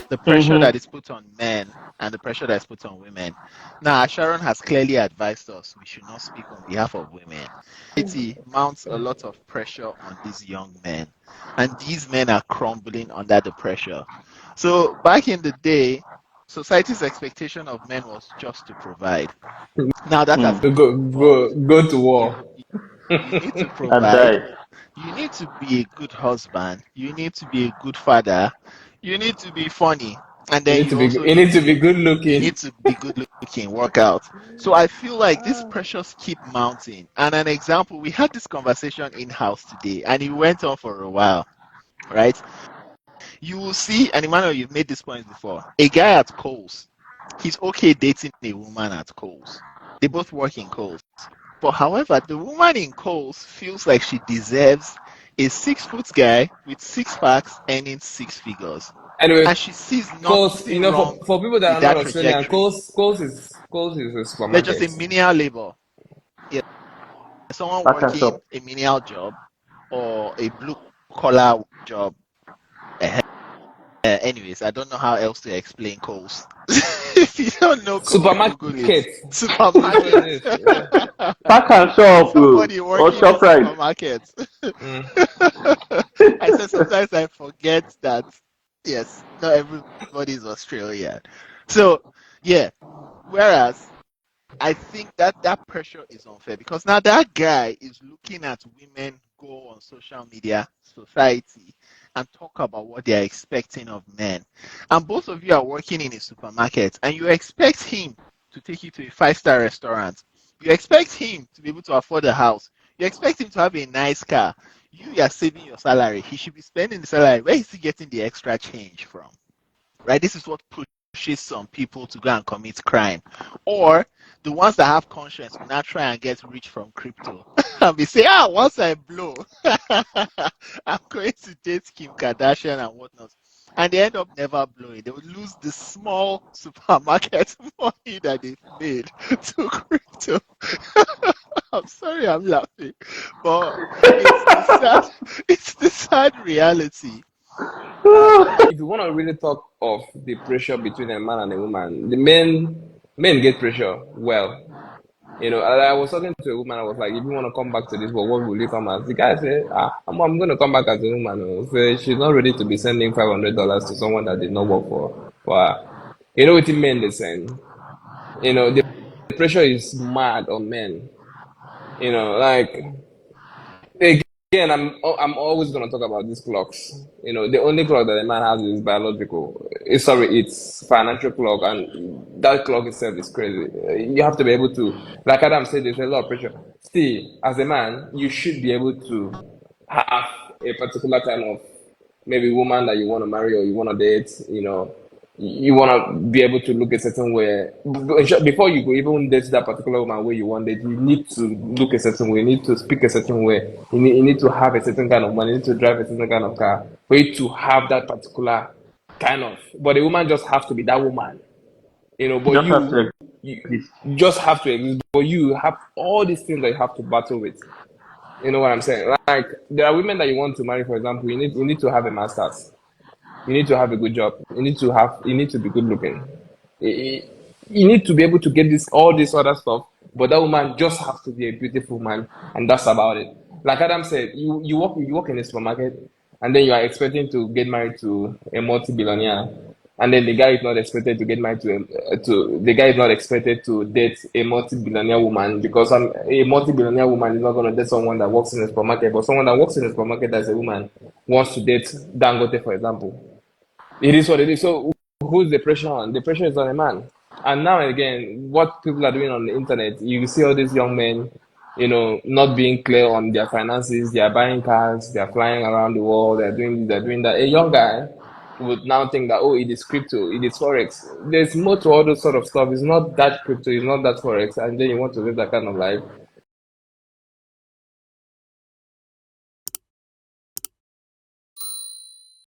the pressure that Mm-hmm. is put on men and the pressure that is put on women. Now, Sharon has clearly advised us we should not speak on behalf of women. It mounts a lot of pressure on these young men, and these men are crumbling under the pressure. So, back in the day, society's expectation of men was just to provide. Now that has Mm. evolved. Go to You, war. you need to And provide. die. You need to be a good husband. You need to be a good father. You need to be funny. And then you also You need need to be to good you looking. need to be good looking, work out. So I feel like these pressures keep mounting. And an example, we had this conversation in house today, and it went on for a while, right? You will see, and Emmanuel, you've made this point before. A guy at Coles, he's okay dating a woman at Coles. They both work in Coles. But however, the woman in Coles feels like she deserves a 6 foot guy with six packs earning six figures. Anyway, And she sees Coles, nothing wrong for people that with are not that Australian, trajectory. Coles is a They're just supermarket. a menial labor. Yeah, someone Pack and working shop. a menial job or a blue collar job. Anyways, I don't know how else to explain Coles. If you don't know Coles, Google it. Supermarket is what it Supermarket. is. Yeah. Pack and shop, Somebody or working in shop right. supermarket. Mm. I said sometimes I forget that yes, not everybody is Australian. So yeah. Whereas I think that that pressure is unfair because now that guy is looking at women go on social media, society, and talk about what they are expecting of men. And both of you are working in a supermarket and you expect him to take you to a five-star restaurant. You expect him to be able to afford a house. You expect him to have a nice car. You are saving your salary. He should be spending the salary. Where is he getting the extra change from? Right? This is what pushes some people to go and commit crime. Or the ones that have conscience will not try and get rich from crypto. And be say, once I blow, I'm going to date Kim Kardashian and whatnot. And they end up never blowing. They will lose the small supermarket money that they've made to crypto. I'm sorry I'm laughing. But it's the sad it's the sad reality. If you want to really talk of the pressure between a man and a woman, the men get pressure well. I was talking to a woman. I was like, if you want to come back to this world, what will you come as? The guy said, I'm going to come back as a woman. So she's not ready to be sending $500 to someone that did not work for her. You know what it meant, the same. The pressure is mad on men. Like, again, I'm always gonna talk about these clocks. The only clock that a man has is biological. Sorry, it's financial clock, and that clock itself is crazy. You have to be able to, like Adam said, there's a lot of pressure. Still, as a man, you should be able to have a particular kind of maybe woman that you want to marry or you want to date. You want to be able to look a certain way. Before you go even date that particular woman where you want it, you need to look a certain way. You need to speak a certain way. You need to have a certain kind of money. You need to drive a certain kind of car for you to have that particular kind of. But the woman just have to be that woman. But Just have to you exist. just have to exist. But you have all these things that you have to battle with. You know what I'm saying? Like there are women that you want to marry, for example, you need to have a master's. You need to have a good job. You need to be good looking. You you need to be able to get all this other stuff, but that woman just has to be a beautiful man, and that's about it. Like Adam said, you work in a supermarket, and then you are expecting to get married to a multi-billionaire, and then the guy is not expected to get married to the guy is not expected to date a multi-billionaire woman because a multi-billionaire woman is not going to date someone that works in a supermarket, but someone that works in a supermarket as a woman wants to date Dangote, for example. It is what it is. So who's the pressure on? The pressure is on a man. And now and again, what people are doing on the internet, you see all these young men, not being clear on their finances. They are buying cars, they are flying around the world, they're doing that. A young guy would now think that, oh, it is crypto, it is forex. There's more to all those sort of stuff. It's not that crypto, it's not that forex, and then you want to live that kind of life.